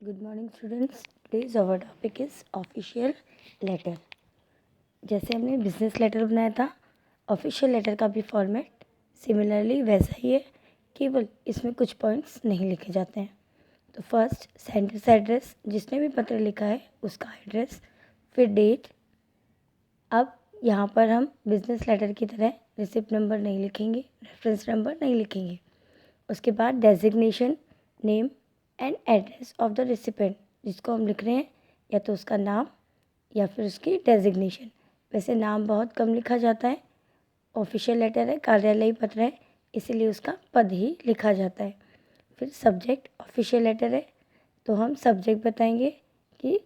Good morning students. Today's our topic is official letter. जैसे हमने business letter बनाया था, ऑफिशियल लेटर का भी फॉर्मेट सिमिलरली वैसा ही है, केवल इसमें कुछ पॉइंट्स नहीं लिखे जाते हैं। तो फर्स्ट सेंडर्स एड्रेस, जिसने भी पत्र लिखा है उसका एड्रेस, फिर डेट। अब यहाँ पर हम बिजनेस लेटर की तरह रिसिप्ट नंबर नहीं लिखेंगे, रेफरेंस नंबर नहीं लिखेंगे। उसके बाद designation, name and address of the recipient, जिसको हम लिख रहे हैं, या तो उसका नाम या फिर उसकी डेजिग्नेशन। वैसे नाम बहुत कम लिखा जाता है, ऑफिशियल लेटर है, कार्यालयी पत्र है, इसीलिए उसका पद ही लिखा जाता है। फिर सब्जेक्ट, ऑफिशियल लेटर है तो हम सब्जेक्ट बताएंगे कि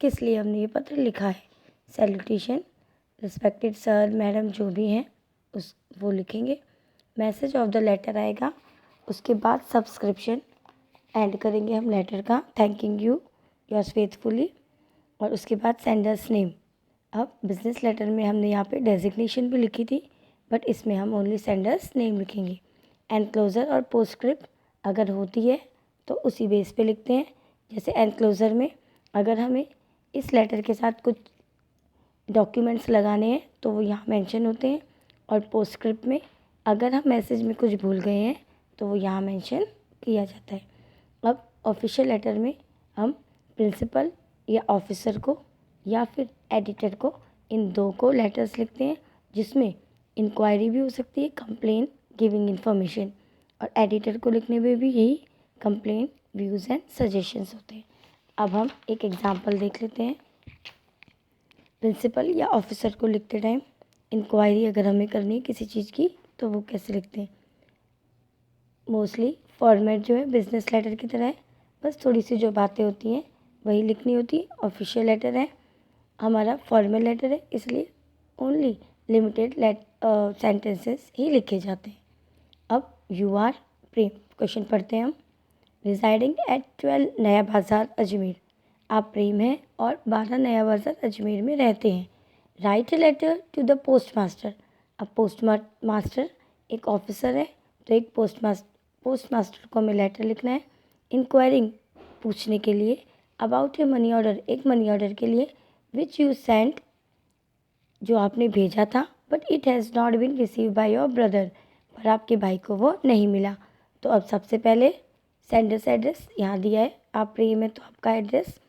किस लिए हमने ये पत्र लिखा है। सैल्यूटेशन, रिस्पेक्टेड सर मैडम जो भी हैं उस वो लिखेंगे। मैसेज ऑफ द लेटर आएगा। उसके बाद सब्सक्रिप्शन एंड करेंगे हम लेटर का, थैंकिंग यू योर्स फेथफुली। और उसके बाद सेंडर्स नेम। अब बिजनेस लेटर में हमने यहाँ पे डेजिग्नेशन भी लिखी थी, बट इसमें हम ओनली सेंडर्स नेम लिखेंगे। एनक्लोजर और पोस्टस्क्रिप्ट अगर होती है तो उसी बेस पे लिखते हैं। जैसे एनक्लोजर में अगर हमें इस लेटर के साथ कुछ डॉक्यूमेंट्स लगाने हैं तो वो यहाँ मेंशन होते हैं, और पोस्टस्क्रिप्ट में अगर हम मैसेज में कुछ भूल गए हैं तो वो यहाँ मेंशन किया जाता है। अब ऑफिशियल लेटर में हम प्रिंसिपल या ऑफिसर को या फिर एडिटर को, इन दो को लेटर्स लिखते हैं, जिसमें इंक्वायरी भी हो सकती है, कंप्लेन, गिविंग इन्फॉर्मेशन, और एडिटर को लिखने में भी यही कंप्लेन, व्यूज़ एंड सजेशंस होते हैं। अब हम एक एग्जांपल देख लेते हैं। प्रिंसिपल या ऑफिसर को लिखते टाइम इंक्वायरी अगर हमें करनी है किसी चीज़ की तो वो कैसे लिखते हैं। मोस्टली फॉर्मेट जो है बिजनेस लेटर की तरह है, बस थोड़ी सी जो बातें होती हैं वही लिखनी होती है। ऑफिशियल लेटर है, हमारा फॉर्मल लेटर है, इसलिए ओनली लिमिटेड सेंटेंसेस ही लिखे जाते हैं। अब यू आर प्रेम, क्वेश्चन पढ़ते हैं हम। रिजाइडिंग एट 12 नया बाज़ार अजमेर, आप प्रेम हैं और 12 नया बाज़ार अजमेर में रहते हैं। Write a letter to the post master, अब पोस्ट मास्टर एक ऑफिसर है तो एक पोस्ट मास्टर को हमें लेटर लिखना है। इंक्वायरिंग, पूछने के लिए। अबाउट ए मनी ऑर्डर, एक मनी ऑर्डर के लिए। विच यू सेंट, जो आपने भेजा था, but it has not been receive by your brother, पर आपके भाई को वो नहीं मिला। तो अब सबसे पहले सेंडर्स एड्रेस यहाँ दिया है, आप प्रेम है तो आपका एड्रेस,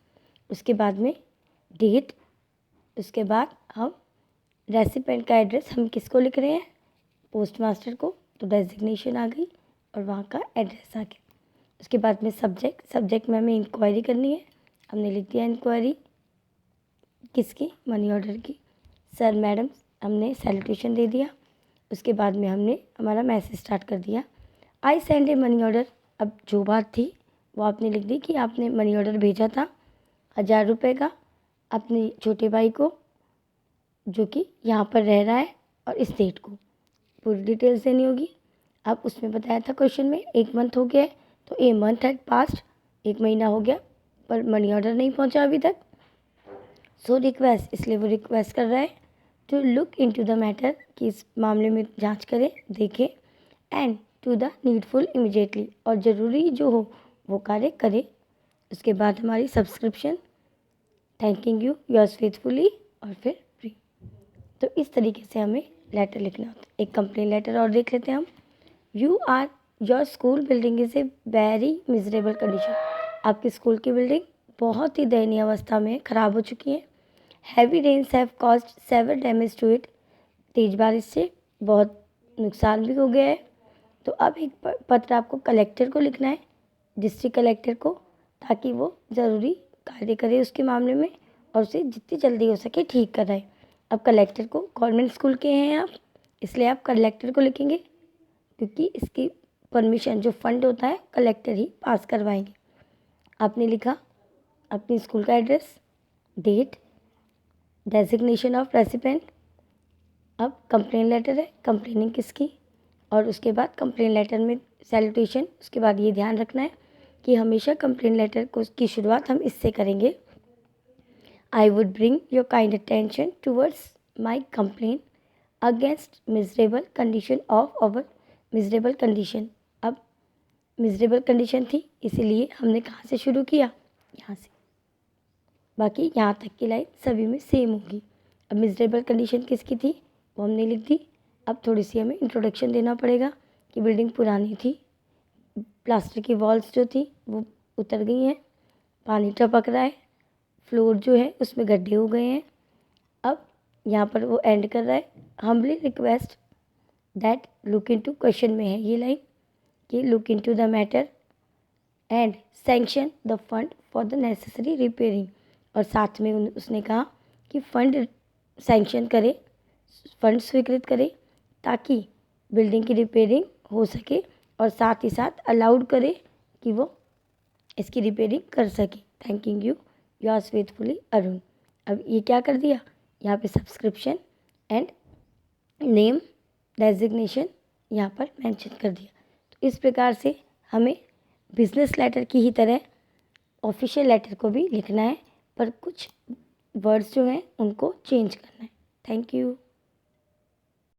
उसके बाद में डेट, उसके बाद हम रेसिपेंट का एड्रेस, हम किसको लिख रहे हैं, पोस्ट मास्टर को, तो डेजिग्नेशन आ गई और वहाँ का एड्रेस आ गया। उसके बाद में सब्जेक्ट में हमें इंक्वायरी करनी है, हमने लिख दिया इंक्वायरी किसकी, मनी ऑर्डर की। सर मैडम, हमने सैल्यूटेशन दे दिया। उसके बाद में हमने हमारा मैसेज स्टार्ट कर दिया, I send A money order. अब जो बात थी वो आपने लिख दी कि आपने मनी ऑर्डर भेजा था 1000 रुपये का अपने छोटे भाई को, जो कि यहाँ पर रह रहा है, और इस डेट को पूरी डिटेल्स देनी होगी। अब उसमें बताया था क्वेश्चन में 1 मंथ हो गया है, तो ए मंथ हैड पास्ट, 1 महीना हो गया पर मनी ऑर्डर नहीं पहुँचा अभी तक। सो रिक्वेस्ट, इसलिए वो रिक्वेस्ट कर रहा है to look into the matter, कि इस मामले में जांच करें, देखें। And to the needful immediately, और ज़रूरी जो हो वो कार्य करे। उसके बाद हमारी subscription, thanking you yours faithfully, और फिर फ्री। तो इस तरीके से हमें लेटर लिखना होता है। एक कंप्लेन लेटर और देख लेते हैं हम। Your school building is a very miserable condition, आपकी स्कूल की बिल्डिंग बहुत ही दयनीय अवस्था में ख़राब हो चुकी है। Heavy rains have caused severe damage to it, तेज बारिश से बहुत नुकसान भी हो गया है। तो अब एक पत्र आपको कलेक्टर को लिखना है, डिस्ट्रिक्ट कलेक्टर को, ताकि वो ज़रूरी कार्य करे उसके मामले में और उसे जितनी जल्दी हो सके ठीक कराए। अब कलेक्टर को, गवर्नमेंट स्कूल के हैं आप, इसलिए आप कलेक्टर को लिखेंगे, क्योंकि इसकी परमिशन जो फंड होता है कलेक्टर ही पास करवाएंगे। आपने लिखा अपनी स्कूल का address, date, designation of recipient. अब कंप्लेन लेटर है, कंप्लेनिंग किसकी, और उसके बाद कंप्लेन लेटर में सैल्यूटेशन। उसके बाद ये ध्यान रखना है कि हमेशा कंप्लेन लेटर को की शुरुआत हम इससे करेंगे, I would bring your kind attention towards my complain against miserable condition of our, miserable condition. अब मिजरेबल कंडीशन थी, इसीलिए हमने कहाँ से शुरू किया, यहाँ से, बाकी यहाँ तक की लाइन सभी में सेम होगी। अब मिजरेबल कंडीशन किसकी थी वो हमने लिख दी। अब थोड़ी सी हमें इंट्रोडक्शन देना पड़ेगा कि बिल्डिंग पुरानी थी, प्लास्टर की वॉल्स जो थी वो उतर गई हैं, पानी टपक रहा है, फ्लोर जो है उसमें गड्ढे हो गए हैं। अब यहाँ पर वो एंड कर रहा है, humbly request that look into, question में है ये लाइन कि look into the matter and sanction the fund for the necessary repairing. और साथ में उसने कहा कि फंड सैंक्शन करे, फंड स्वीकृत करे ताकि बिल्डिंग की रिपेयरिंग हो सके, और साथ ही साथ अलाउड करे कि वो इसकी रिपेयरिंग कर सके। Thanking you, yours faithfully Arun. अब ये क्या कर दिया, यहाँ पे सब्सक्रिप्शन एंड नेम डेजिग्नेशन यहाँ पर मेंशन कर दिया। तो इस प्रकार से हमें बिजनेस लेटर की ही तरह ऑफिशियल लेटर को भी लिखना है, पर कुछ वर्ड्स जो हैं उनको चेंज करना है। Thank you.